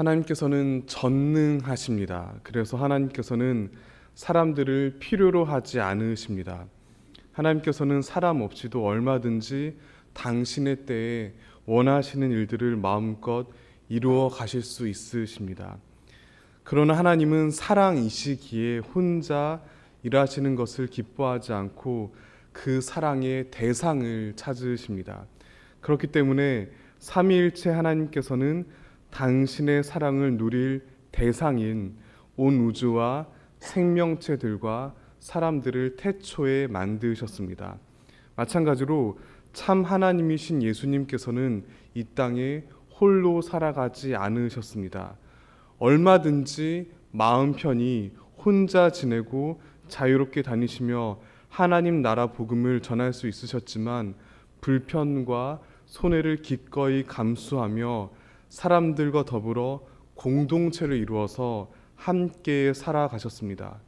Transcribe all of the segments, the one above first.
하나님께서는 전능하십니다. 그래서 하나님께서는 사람들을 필요로 하지 않으십니다. 하나님께서는 사람 없이도 얼마든지 당신의 때에 원하시는 일들을 마음껏 이루어 가실 수 있으십니다. 그러나 하나님은 사랑이시기에 혼자 일하시는 것을 기뻐하지 않고 그 사랑의 대상을 찾으십니다. 그렇기 때문에 삼위일체 하나님께서는 당신의 사랑을 누릴 대상인 온 우주와 생명체들과 사람들을 태초에 만드셨습니다. 마찬가지로 참 하나님이신 예수님께서는 이 땅에 홀로 살아가지 않으셨습니다. 얼마든지 마음 편히 혼자 지내고 자유롭게 다니시며 하나님 나라 복음을 전할 수 있으셨지만 불편과 손해를 기꺼이 감수하며 사람들과 더불어 공동체를 이루어서 함께 살아가셨습니다.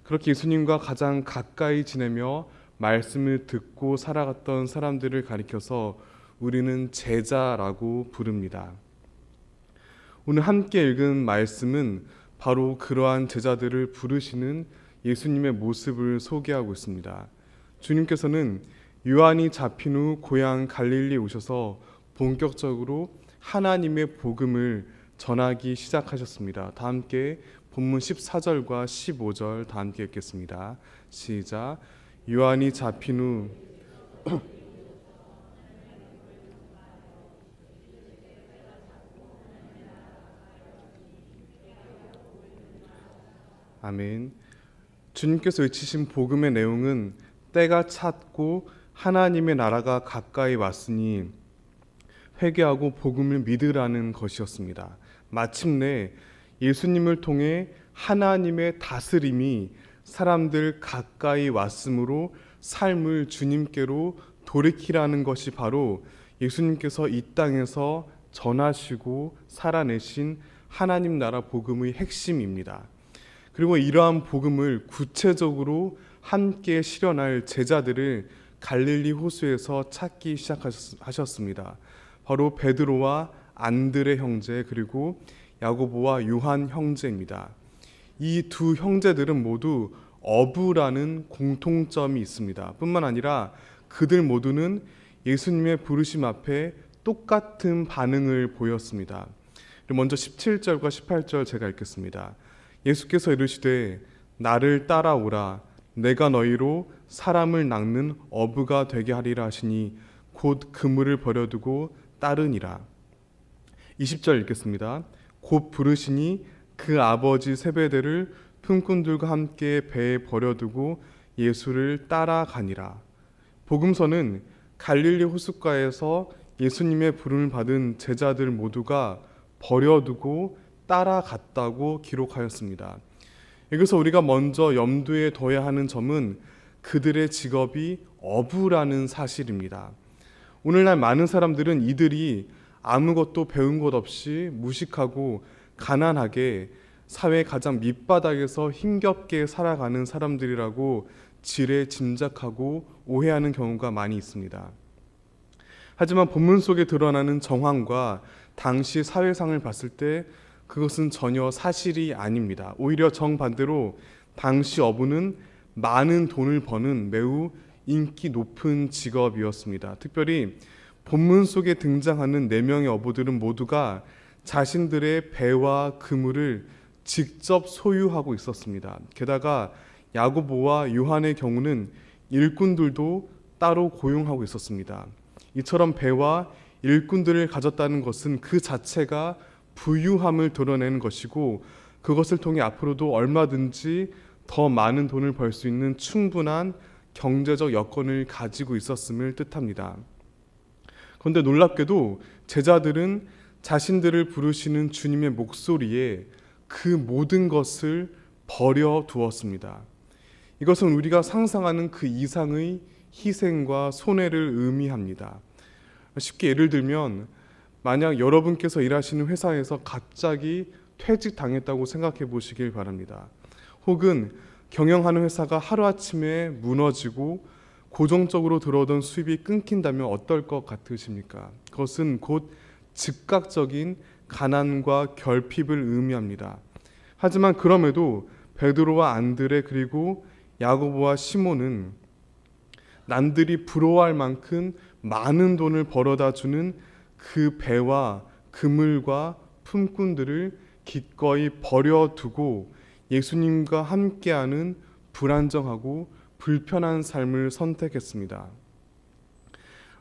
그렇게 예수님과 가장 가까이 지내며 말씀을 듣고 살아갔던 사람들을 가리켜서 우리는 제자라고 부릅니다. 오늘 함께 읽은 말씀은 바로 그러한 제자들을 부르시는 예수님의 모습을 소개하고 있습니다. 주님께서는 요한이 잡힌 후 고향 갈릴리에 오셔서 본격적으로 하나님의 복음을 전하기 시작하셨습니다. 다 함께 본문 14절과 15절 다 함께 읽겠습니다. 시작. 요한이 잡힌 후 아멘. 주님께서 외치신 복음의 내용은 때가 찼고 하나님의 나라가 가까이 왔으니 회개하고 복음을 믿으라는 것이었습니다. 마침내 예수님을 통해 하나님의 다스림이 사람들 가까이 왔으므로 삶을 주님께로 돌이키라는 것이 바로 예수님께서 이 땅에서 전하시고 살아내신 하나님 나라 복음의 핵심입니다. 그리고 이러한 복음을 구체적으로 함께 실현할 제자들을 갈릴리 호수에서 찾기 시작하셨습니다. 바로 베드로와 안드레 형제 그리고 야고보와 요한 형제입니다. 이 두 형제들은 모두 어부라는 공통점이 있습니다. 뿐만 아니라 그들 모두는 예수님의 부르심 앞에 똑같은 반응을 보였습니다. 먼저 17절과 18절 제가 읽겠습니다. 예수께서 이르시되 나를 따라오라 내가 너희로 사람을 낚는 어부가 되게 하리라 하시니 곧 그물을 버려두고 따르니라. 20절 읽겠습니다. 곧 부르시니 그 아버지 세베대를 품꾼들과 함께 배에 버려두고 예수를 따라가니라. 복음서는 갈릴리 호숫가에서 예수님의 부름을 받은 제자들 모두가 버려두고 따라갔다고 기록하였습니다. 여기서 우리가 먼저 염두에 둬야 하는 점은 그들의 직업이 어부라는 사실입니다. 오늘날 많은 사람들은 이들이 아무것도 배운 것 없이 무식하고 가난하게 사회 가장 밑바닥에서 힘겹게 살아가는 사람들이라고 지레 짐작하고 오해하는 경우가 많이 있습니다. 하지만 본문 속에 드러나는 정황과 당시 사회상을 봤을 때 그것은 전혀 사실이 아닙니다. 오히려 정반대로 당시 어부는 많은 돈을 버는 매우 인기 높은 직업이었습니다. 특별히 본문 속에 등장하는 4명의 어부들은 모두가 자신들의 배와 그물을 직접 소유하고 있었습니다. 게다가 야고보와 요한의 경우는 일꾼들도 따로 고용하고 있었습니다. 이처럼 배와 일꾼들을 가졌다는 것은 그 자체가 부유함을 드러내는 것이고 그것을 통해 앞으로도 얼마든지 더 많은 돈을 벌 수 있는 충분한 경제적 여건을 가지고 있었음을 뜻합니다. 그런데 놀랍게도 제자들은 자신들을 부르시는 주님의 목소리에 그 모든 것을 버려두었습니다. 이것은 우리가 상상하는 그 이상의 희생과 손해를 의미합니다. 쉽게 예를 들면 만약 여러분께서 일하시는 회사에서 갑자기 퇴직당했다고 생각해 보시길 바랍니다. 혹은 경영하는 회사가 하루아침에 무너지고 고정적으로 들어오던 수입이 끊긴다면 어떨 것 같으십니까? 그것은 곧 즉각적인 가난과 결핍을 의미합니다. 하지만 그럼에도 베드로와 안드레 그리고 야고보와 시몬은 남들이 부러워할 만큼 많은 돈을 벌어다 주는 그 배와 그물과 품꾼들을 기꺼이 버려두고 예수님과 함께하는 불안정하고 불편한 삶을 선택했습니다.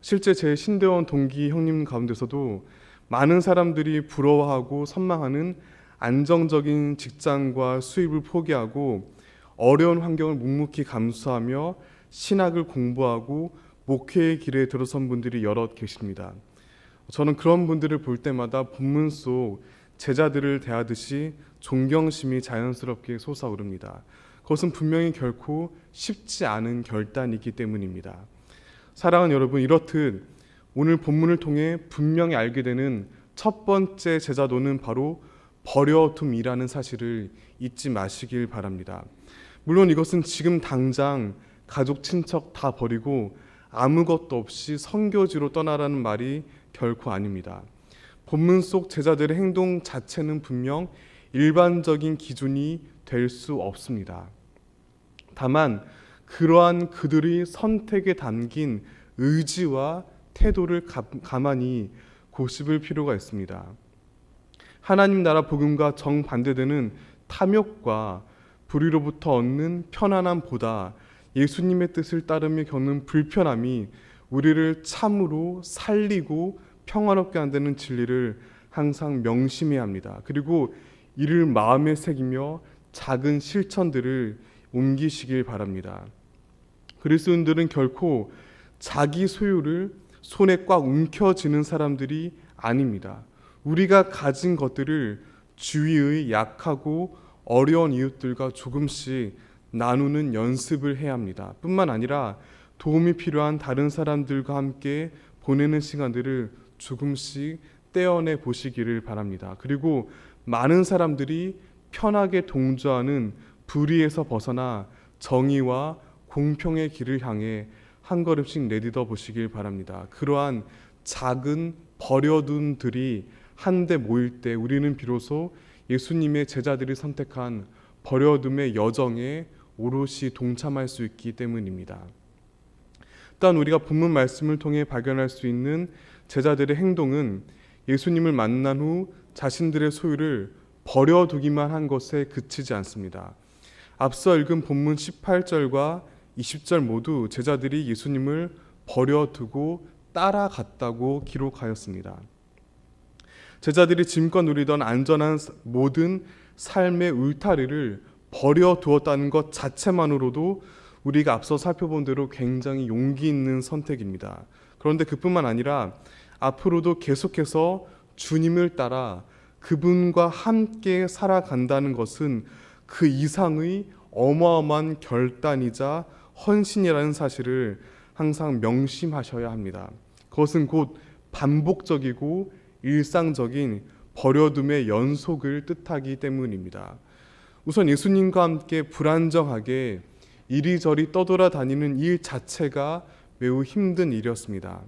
실제 제 신대원 동기 형님 가운데서도 많은 사람들이 부러워하고 선망하는 안정적인 직장과 수입을 포기하고 어려운 환경을 묵묵히 감수하며 신학을 공부하고 목회의 길에 들어선 분들이 여럿 계십니다. 저는 그런 분들을 볼 때마다 본문 속 제자들을 대하듯이 존경심이 자연스럽게 솟아오릅니다. 그것은 분명히 결코 쉽지 않은 결단이기 때문입니다. 사랑하는 여러분, 이렇듯 오늘 본문을 통해 분명히 알게 되는 첫 번째 제자도는 바로 버려둠이라는 사실을 잊지 마시길 바랍니다. 물론 이것은 지금 당장 가족 친척 다 버리고 아무것도 없이 선교지로 떠나라는 말이 결코 아닙니다. 본문 속 제자들의 행동 자체는 분명 일반적인 기준이 될 수 없습니다. 다만 그러한 그들의 선택에 담긴 의지와 태도를 가만히 고집을 필요가 있습니다. 하나님 나라 복음과 정반대되는 탐욕과 불의로부터 얻는 편안함보다 예수님의 뜻을 따르며 겪는 불편함이 우리를 참으로 살리고 평화롭게 한다는 진리를 항상 명심해야 합니다. 그리고 이를 마음에 새기며 작은 실천들을 옮기시길 바랍니다. 그리스도인들은 결코 자기 소유를 손에 꽉 움켜쥐는 사람들이 아닙니다. 우리가 가진 것들을 주위의 약하고 어려운 이웃들과 조금씩 나누는 연습을 해야 합니다. 뿐만 아니라 도움이 필요한 다른 사람들과 함께 보내는 시간들을 조금씩 떼어내 보시기를 바랍니다. 그리고 많은 사람들이 편하게 동조하는 불의에서 벗어나 정의와 공평의 길을 향해 한 걸음씩 내딛어 보시길 바랍니다. 그러한 작은 버려둔들이 한데 모일 때 우리는 비로소 예수님의 제자들이 선택한 버려둠의 여정에 오롯이 동참할 수 있기 때문입니다. 또한 우리가 본문 말씀을 통해 발견할 수 있는 제자들의 행동은 예수님을 만난 후 자신들의 소유를 버려두기만 한 것에 그치지 않습니다. 앞서 읽은 본문 18절과 20절 모두 제자들이 예수님을 버려두고 따라갔다고 기록하였습니다. 제자들이 지금껏 누리던 안전한 모든 삶의 울타리를 버려두었다는 것 자체만으로도 우리가 앞서 살펴본 대로 굉장히 용기 있는 선택입니다. 그런데 그뿐만 아니라 앞으로도 계속해서 주님을 따라 그분과 함께 살아간다는 것은 그 이상의 어마어마한 결단이자 헌신이라는 사실을 항상 명심하셔야 합니다. 그것은 곧 반복적이고 일상적인 버려둠의 연속을 뜻하기 때문입니다. 우선 예수님과 함께 불안정하게 이리저리 떠돌아다니는 일 자체가 매우 힘든 일이었습니다.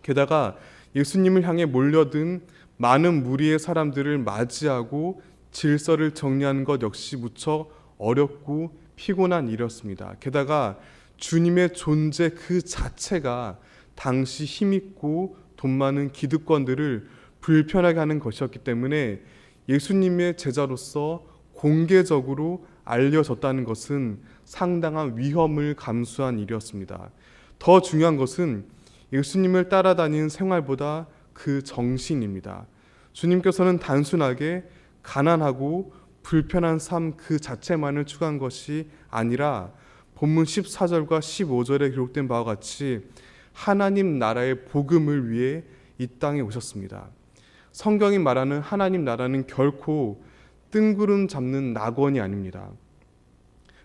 게다가 예수님을 향해 몰려든 많은 무리의 사람들을 맞이하고 질서를 정리하는 것 역시 무척 어렵고 피곤한 일이었습니다. 게다가 주님의 존재 그 자체가 당시 힘있고 돈 많은 기득권들을 불편하게 하는 것이었기 때문에 예수님의 제자로서 공개적으로 알려졌다는 것은 상당한 위험을 감수한 일이었습니다. 더 중요한 것은 예수님을 따라다니는 생활보다 그 정신입니다. 주님께서는 단순하게 가난하고 불편한 삶 그 자체만을 추구한 것이 아니라 본문 14절과 15절에 기록된 바와 같이 하나님 나라의 복음을 위해 이 땅에 오셨습니다. 성경이 말하는 하나님 나라는 결코 뜬구름 잡는 낙원이 아닙니다.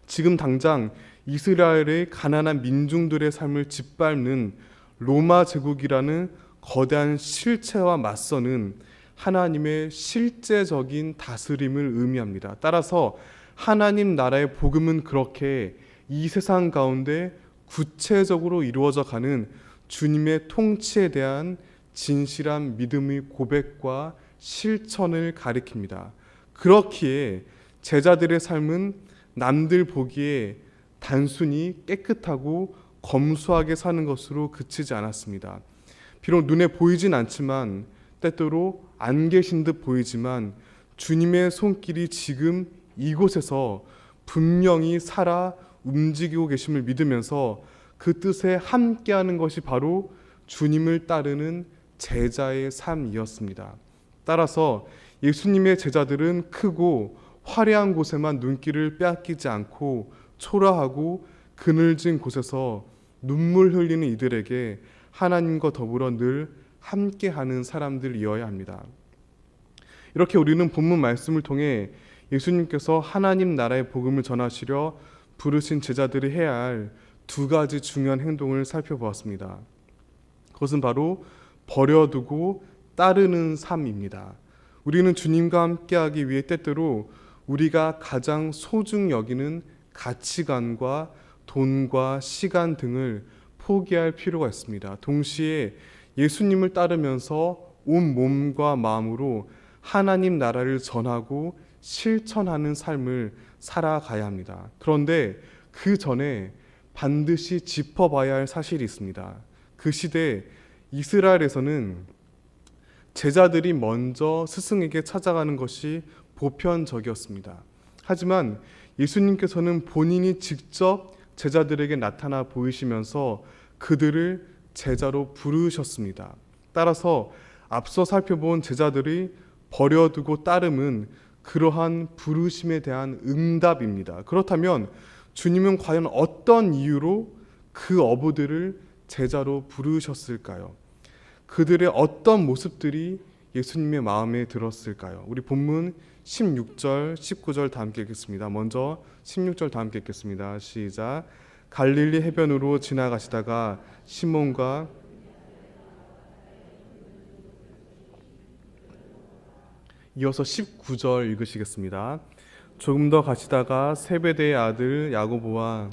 지금 당장 이스라엘의 가난한 민중들의 삶을 짓밟는 로마 제국이라는 거대한 실체와 맞서는 하나님의 실제적인 다스림을 의미합니다. 따라서 하나님 나라의 복음은 그렇게 이 세상 가운데 구체적으로 이루어져 가는 주님의 통치에 대한 진실한 믿음의 고백과 실천을 가리킵니다. 그렇기에 제자들의 삶은 남들 보기에 단순히 깨끗하고 검소하게 사는 것으로 그치지 않았습니다. 비록 눈에 보이진 않지만, 때때로 안 계신 듯 보이지만 주님의 손길이 지금 이곳에서 분명히 살아 움직이고 계심을 믿으면서 그 뜻에 함께하는 것이 바로 주님을 따르는 제자의 삶이었습니다. 따라서 예수님의 제자들은 크고 화려한 곳에만 눈길을 빼앗기지 않고 초라하고 그늘진 곳에서 눈물 흘리는 이들에게 하나님과 더불어 늘 함께하는 사람들이어야 합니다. 이렇게 우리는 본문 말씀을 통해 예수님께서 하나님 나라의 복음을 전하시려 부르신 제자들이 해야 할 두 가지 중요한 행동을 살펴보았습니다. 그것은 바로 버려두고 따르는 삶입니다. 우리는 주님과 함께하기 위해 때때로 우리가 가장 소중히 여기는 가치관과 돈과 시간 등을 포기할 필요가 있습니다. 동시에 예수님을 따르면서 온 몸과 마음으로 하나님 나라를 전하고 실천하는 삶을 살아가야 합니다. 그런데 그 전에 반드시 짚어봐야 할 사실이 있습니다. 그 시대 이스라엘에서는 제자들이 먼저 스승에게 찾아가는 것이 보편적이었습니다. 하지만 예수님께서는 본인이 직접 제자들에게 나타나 보이시면서 그들을 제자로 부르셨습니다. 따라서 앞서 살펴본 제자들이 버려두고 따름은 그러한 부르심에 대한 응답입니다. 그렇다면 주님은 과연 어떤 이유로 그 어부들을 제자로 부르셨을까요? 그들의 어떤 모습들이 예수님의 마음에 들었을까요? 우리 본문 16절, 19절 다 함께 읽겠습니다. 먼저 16절 다 함께 읽겠습니다. 시작. 갈릴리 해변으로 지나가시다가 시몬과 이어서 19절 읽으시겠습니다. 조금 더 가시다가 세베대의 아들 야고보와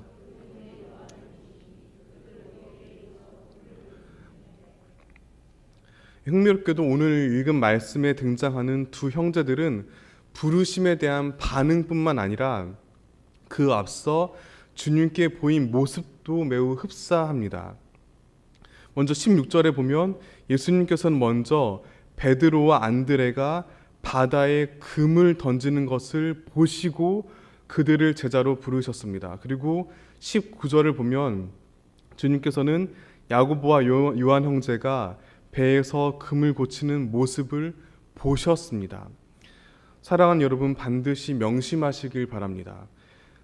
흥미롭게도 오늘 읽은 말씀에 등장하는 두 형제들은 부르심에 대한 반응뿐만 아니라 그 앞서 주님께 보인 모습도 매우 흡사합니다. 먼저 16절에 보면 예수님께서는 먼저 베드로와 안드레가 바다에 금을 던지는 것을 보시고 그들을 제자로 부르셨습니다. 그리고 19절을 보면 주님께서는 야고보와 요한 형제가 배에서 금을 고치는 모습을 보셨습니다. 사랑하는 여러분, 반드시 명심하시길 바랍니다.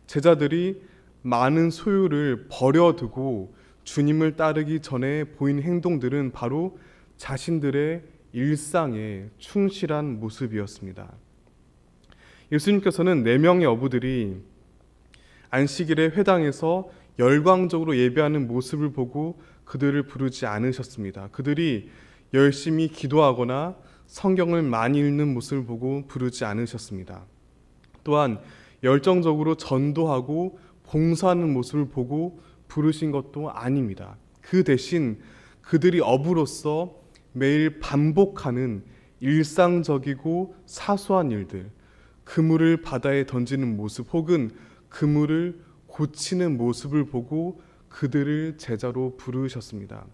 제자들이 많은 소유를 버려두고 주님을 따르기 전에 보인 행동들은 바로 자신들의 일상에 충실한 모습이었습니다. 예수님께서는 4명의 어부들이 안식일에 회당에서 열광적으로 예배하는 모습을 보고 그들을 부르지 않으셨습니다. 그들이 열심히 기도하거나 성경을 많이 읽는 모습을 보고 부르지 않으셨습니다. 또한 열정적으로 전도하고 봉사하는 모습을 보고 부르신 것도 아닙니다. 그 대신 그들이 어부로서 매일 반복하는 일상적이고 사소한 일들, 그물을 바다에 던지는 모습 혹은 그물을 고치는 모습을 보고 그들을 제자로 부르셨습니다.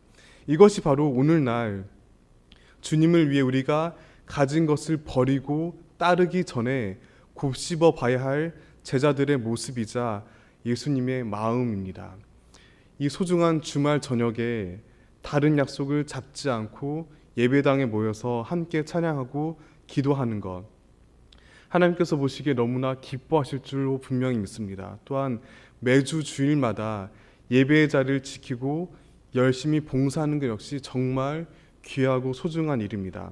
이것이 바로 오늘날 주님을 위해 우리가 가진 것을 버리고 따르기 전에 곱씹어 봐야 할 제자들의 모습이자 예수님의 마음입니다. 이 소중한 주말 저녁에 다른 약속을 잡지 않고 예배당에 모여서 함께 찬양하고 기도하는 것, 하나님께서 보시기에 너무나 기뻐하실 줄로 분명히 믿습니다. 또한 매주 주일마다 예배의 자리를 지키고 열심히 봉사하는 것 역시 정말 귀하고 소중한 일입니다.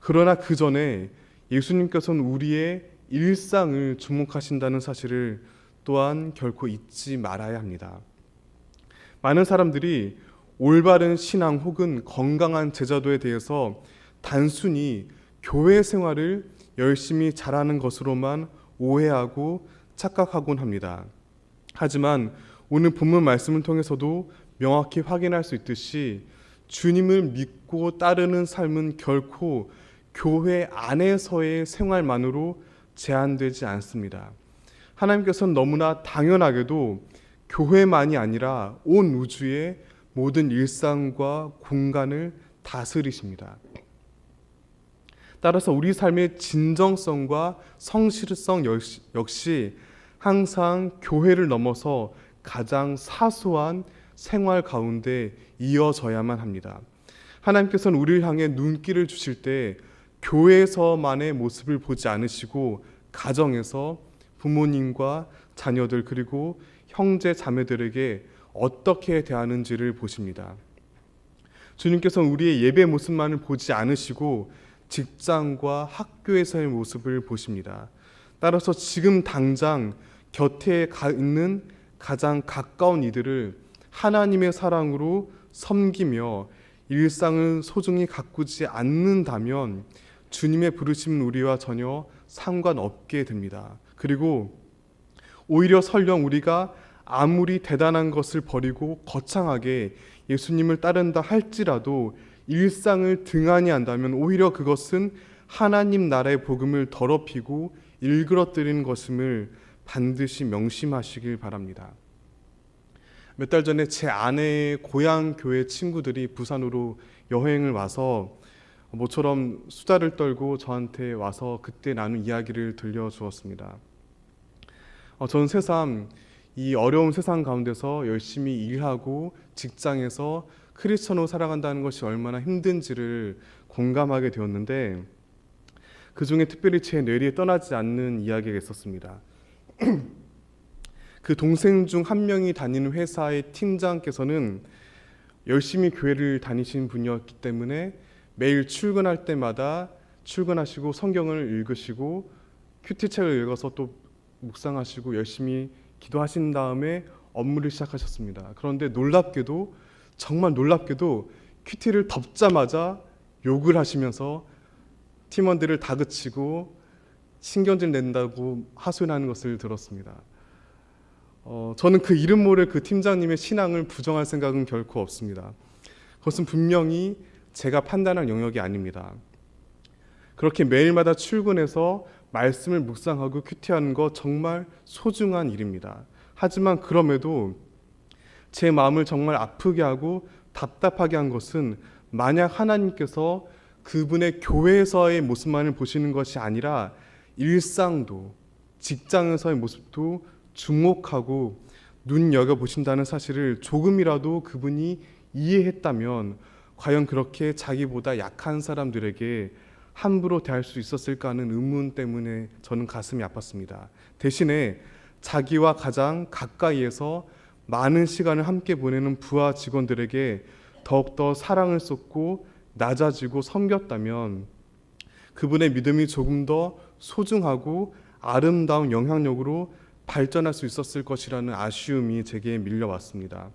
그러나 그 전에 예수님께서는 우리의 일상을 주목하신다는 사실을 또한 결코 잊지 말아야 합니다. 많은 사람들이 올바른 신앙 혹은 건강한 제자도에 대해서 단순히 교회 생활을 열심히 잘하는 것으로만 오해하고 착각하곤 합니다. 하지만 오늘 본문 말씀을 통해서도 명확히 확인할 수 있듯이 주님을 믿고 따르는 삶은 결코 교회 안에서의 생활만으로 제한되지 않습니다. 하나님께서는 너무나 당연하게도 교회만이 아니라 온 우주의 모든 일상과 공간을 다스리십니다. 따라서 우리 삶의 진정성과 성실성 역시 항상 교회를 넘어서 가장 사소한 생활 가운데 이어져야만 합니다. 하나님께서는 우리를 향해 눈길을 주실 때 교회에서만의 모습을 보지 않으시고 가정에서 부모님과 자녀들 그리고 형제 자매들에게 어떻게 대하는지를 보십니다. 주님께서는 우리의 예배 모습만을 보지 않으시고 직장과 학교에서의 모습을 보십니다. 따라서 지금 당장 곁에 있는 가장 가까운 이들을 하나님의 사랑으로 섬기며 일상을 소중히 가꾸지 않는다면 주님의 부르심은 우리와 전혀 상관없게 됩니다. 그리고 오히려 설령 우리가 아무리 대단한 것을 버리고 거창하게 예수님을 따른다 할지라도 일상을 등한히 한다면 오히려 그것은 하나님 나라의 복음을 더럽히고 일그러뜨리는 것임을 반드시 명심하시길 바랍니다. 몇 달 전에 제 아내의 고향 교회 친구들이 부산으로 여행을 와서 모처럼 수다를 떨고 저한테 와서 그때 나눈 이야기를 들려주었습니다. 저는 새삼 이 어려운 세상 가운데서 열심히 일하고 직장에서 크리스천으로 살아간다는 것이 얼마나 힘든지를 공감하게 되었는데 그 중에 특별히 제 뇌리에 떠나지 않는 이야기가 있었습니다. 그 동생 중 한 명이 다니는 회사의 팀장께서는 열심히 교회를 다니신 분이었기 때문에 매일 출근할 때마다 출근하시고 성경을 읽으시고 큐티책을 읽어서 또 묵상하시고 열심히 기도하신 다음에 업무를 시작하셨습니다. 그런데 놀랍게도 정말 놀랍게도 큐티를 덮자마자 욕을 하시면서 팀원들을 다그치고 신경질 낸다고 하소연하는 것을 들었습니다. 저는 그 이름 모를 그 팀장님의 신앙을 부정할 생각은 결코 없습니다. 그것은 분명히 제가 판단할 영역이 아닙니다. 그렇게 매일마다 출근해서 말씀을 묵상하고 큐티하는 것 정말 소중한 일입니다. 하지만 그럼에도 제 마음을 정말 아프게 하고 답답하게 한 것은 만약 하나님께서 그분의 교회에서의 모습만을 보시는 것이 아니라 일상도 직장에서의 모습도 주목하고 눈여겨보신다는 사실을 조금이라도 그분이 이해했다면 과연 그렇게 자기보다 약한 사람들에게 함부로 대할 수 있었을까 하는 의문 때문에 저는 가슴이 아팠습니다. 대신에 자기와 가장 가까이에서 많은 시간을 함께 보내는 부하 직원들에게 더욱더 사랑을 쏟고 낮아지고 섬겼다면 그분의 믿음이 조금 더 소중하고 아름다운 영향력으로 발전할 수 있었을 것이라는 아쉬움이 제게 밀려왔습니다.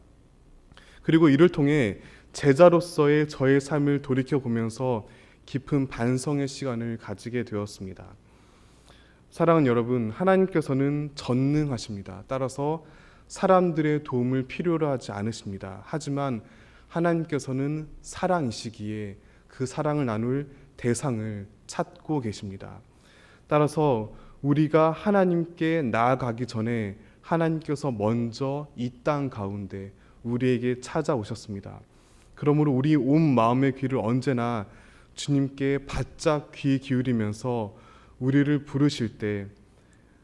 그리고 이를 통해 제자로서의 저의 삶을 돌이켜보면서 깊은 반성의 시간을 가지게 되었습니다. 사랑하는 여러분, 하나님께서는 전능하십니다. 따라서 사람들의 도움을 필요로 하지 않으십니다. 하지만 하나님께서는 사랑이시기에 그 사랑을 나눌 대상을 찾고 계십니다. 따라서 우리가 하나님께 나아가기 전에 하나님께서 먼저 이 땅 가운데 우리에게 찾아오셨습니다. 그러므로 우리 온 마음의 귀를 언제나 주님께 바짝 귀 기울이면서 우리를 부르실 때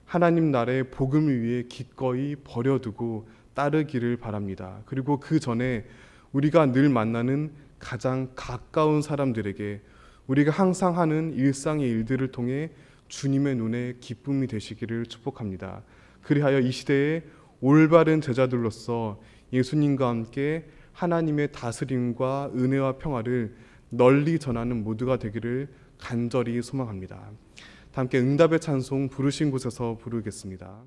하나님 나라의 복음을 위해 기꺼이 버려두고 따르기를 바랍니다. 그리고 그 전에 우리가 늘 만나는 가장 가까운 사람들에게 우리가 항상 하는 일상의 일들을 통해 주님의 눈에 기쁨이 되시기를 축복합니다. 그리하여 이 시대의 올바른 제자들로서 예수님과 함께 하나님의 다스림과 은혜와 평화를 널리 전하는 모두가 되기를 간절히 소망합니다. 다 함께 응답의 찬송 부르신 곳에서 부르겠습니다.